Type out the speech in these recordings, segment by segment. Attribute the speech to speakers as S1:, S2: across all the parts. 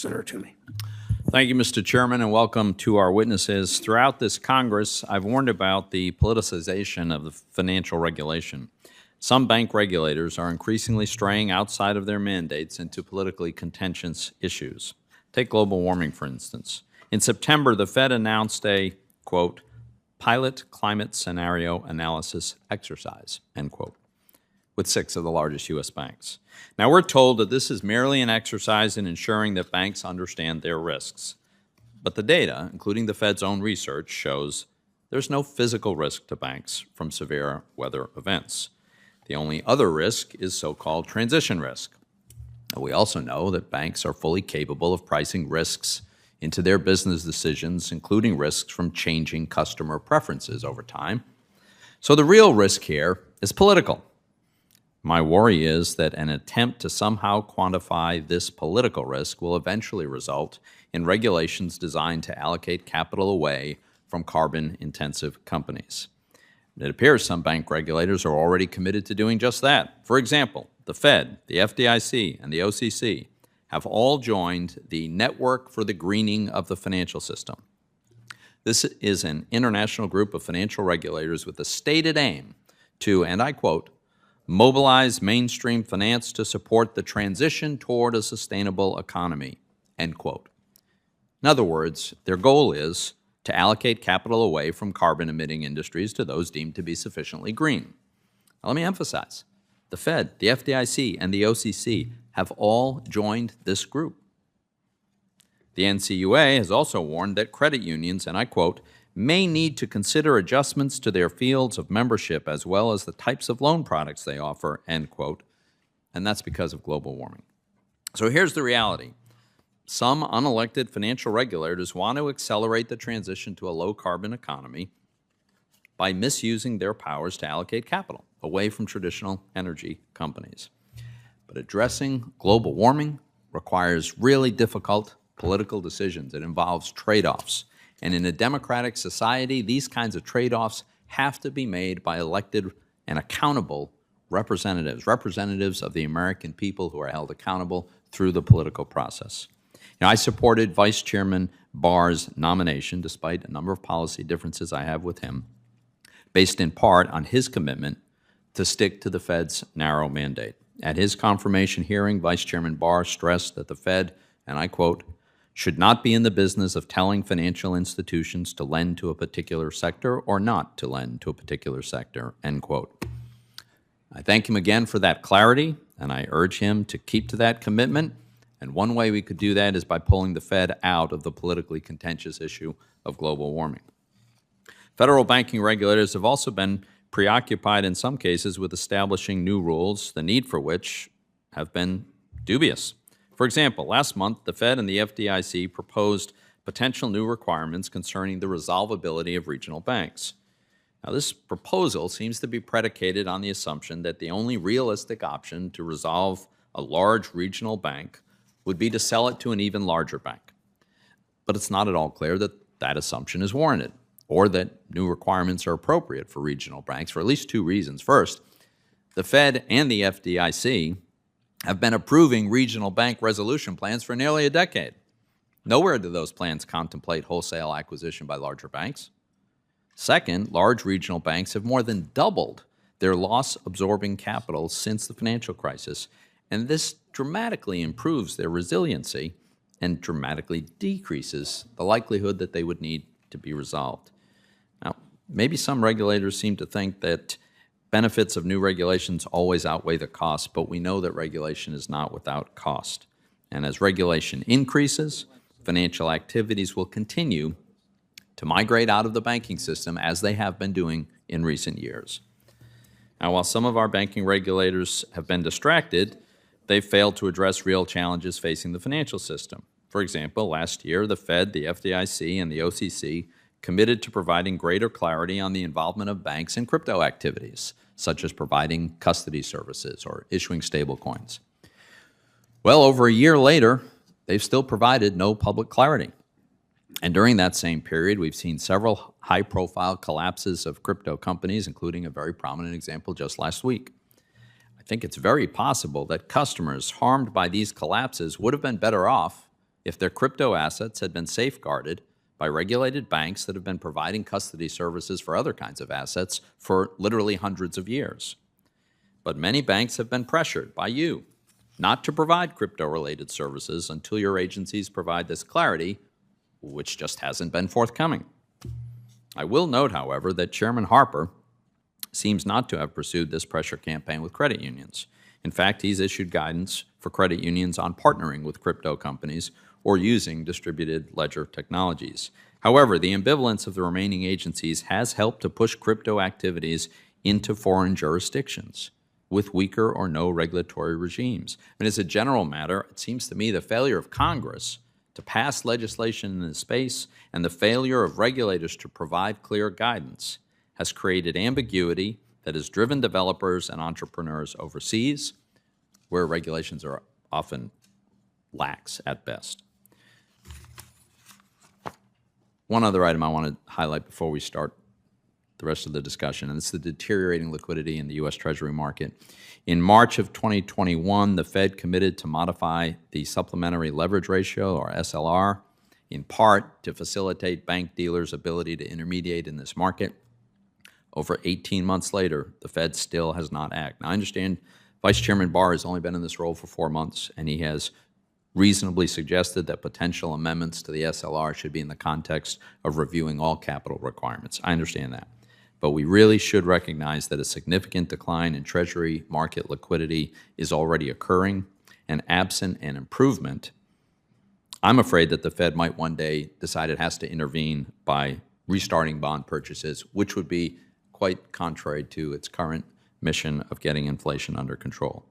S1: Senator Toomey.
S2: Thank you, Mr. Chairman, and welcome to our witnesses. Throughout this Congress, I've warned about the politicization of the financial regulation. Some bank regulators are increasingly straying outside of their mandates into politically contentious issues. Take global warming, for instance. In September, the Fed announced a, quote, pilot climate scenario analysis exercise, end quote, with 6 of the largest U.S. banks. Now, we're told that this is merely an exercise in ensuring that banks understand their risks. But the data, including the Fed's own research, shows there's no physical risk to banks from severe weather events. The only other risk is so-called transition risk. And we also know that banks are fully capable of pricing risks into their business decisions, including risks from changing customer preferences over time. So the real risk here is political. My worry is that an attempt to somehow quantify this political risk will eventually result in regulations designed to allocate capital away from carbon-intensive companies. It appears some bank regulators are already committed to doing just that. For example, the Fed, the FDIC, and the OCC have all joined the Network for the Greening of the Financial System. This is an international group of financial regulators with the stated aim to, and I quote, mobilize mainstream finance to support the transition toward a sustainable economy, end quote. In other words, their goal is to allocate capital away from carbon-emitting industries to those deemed to be sufficiently green. Now, let me emphasize, the Fed, the FDIC, and the OCC have all joined this group. The NCUA has also warned that credit unions, and I quote, may need to consider adjustments to their fields of membership as well as the types of loan products they offer, end quote, and that's because of global warming. So here's the reality. Some unelected financial regulators want to accelerate the transition to a low-carbon economy by misusing their powers to allocate capital away from traditional energy companies. But addressing global warming requires really difficult political decisions. It involves trade-offs. And in a democratic society, these kinds of trade-offs have to be made by elected and accountable representatives of the American people who are held accountable through the political process. Now, I supported Vice Chairman Barr's nomination, despite a number of policy differences I have with him, based in part on his commitment to stick to the Fed's narrow mandate. At his confirmation hearing, Vice Chairman Barr stressed that the Fed, and I quote, should not be in the business of telling financial institutions to lend to a particular sector or not to lend to a particular sector, end quote. I thank him again for that clarity, and I urge him to keep to that commitment. And one way we could do that is by pulling the Fed out of the politically contentious issue of global warming. Federal banking regulators have also been preoccupied in some cases with establishing new rules, the need for which have been dubious. For example, last month, the Fed and the FDIC proposed potential new requirements concerning the resolvability of regional banks. Now, this proposal seems to be predicated on the assumption that the only realistic option to resolve a large regional bank would be to sell it to an even larger bank. But it's not at all clear that that assumption is warranted, or that new requirements are appropriate for regional banks for at least 2 reasons. First, the Fed and the FDIC have been approving regional bank resolution plans for nearly a decade. Nowhere do those plans contemplate wholesale acquisition by larger banks. Second, large regional banks have more than doubled their loss-absorbing capital since the financial crisis, and this dramatically improves their resiliency and dramatically decreases the likelihood that they would need to be resolved. Now, maybe some regulators seem to think that benefits of new regulations always outweigh the cost, but we know that regulation is not without cost. And as regulation increases, financial activities will continue to migrate out of the banking system as they have been doing in recent years. Now, while some of our banking regulators have been distracted, they've failed to address real challenges facing the financial system. For example, last year, the Fed, the FDIC, and the OCC committed to providing greater clarity on the involvement of banks in crypto activities, such as providing custody services or issuing stablecoins. Well, over a year later, they've still provided no public clarity. And during that same period, we've seen several high-profile collapses of crypto companies, including a very prominent example just last week. I think it's very possible that customers harmed by these collapses would have been better off if their crypto assets had been safeguarded by regulated banks that have been providing custody services for other kinds of assets for literally hundreds of years. But many banks have been pressured by you not to provide crypto-related services until your agencies provide this clarity, which just hasn't been forthcoming. I will note, however, that Chairman Harper seems not to have pursued this pressure campaign with credit unions. In fact, he's issued guidance for credit unions on partnering with crypto companies or using distributed ledger technologies. However, the ambivalence of the remaining agencies has helped to push crypto activities into foreign jurisdictions with weaker or no regulatory regimes. I mean, as a general matter, it seems to me the failure of Congress to pass legislation in this space and the failure of regulators to provide clear guidance has created ambiguity that has driven developers and entrepreneurs overseas, where regulations are often lax at best. One other item I want to highlight before we start the rest of the discussion, and it's the deteriorating liquidity in the U.S. Treasury market. In March of 2021, the Fed committed to modify the supplementary leverage ratio, or SLR, in part to facilitate bank dealers' ability to intermediate in this market. Over 18 months later, the Fed still has not acted. Now, I understand Vice Chairman Barr has only been in this role for 4 months, and he has reasonably suggested that potential amendments to the SLR should be in the context of reviewing all capital requirements. I understand that. But we really should recognize that a significant decline in Treasury market liquidity is already occurring, and absent an improvement, I'm afraid that the Fed might one day decide it has to intervene by restarting bond purchases, which would be quite contrary to its current mission of getting inflation under control.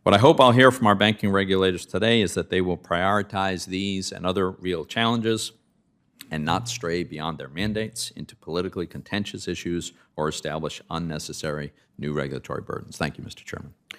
S2: What I hope I'll hear from our banking regulators today is that they will prioritize these and other real challenges and not stray beyond their mandates into politically contentious issues or establish unnecessary new regulatory burdens. Thank you, Mr. Chairman.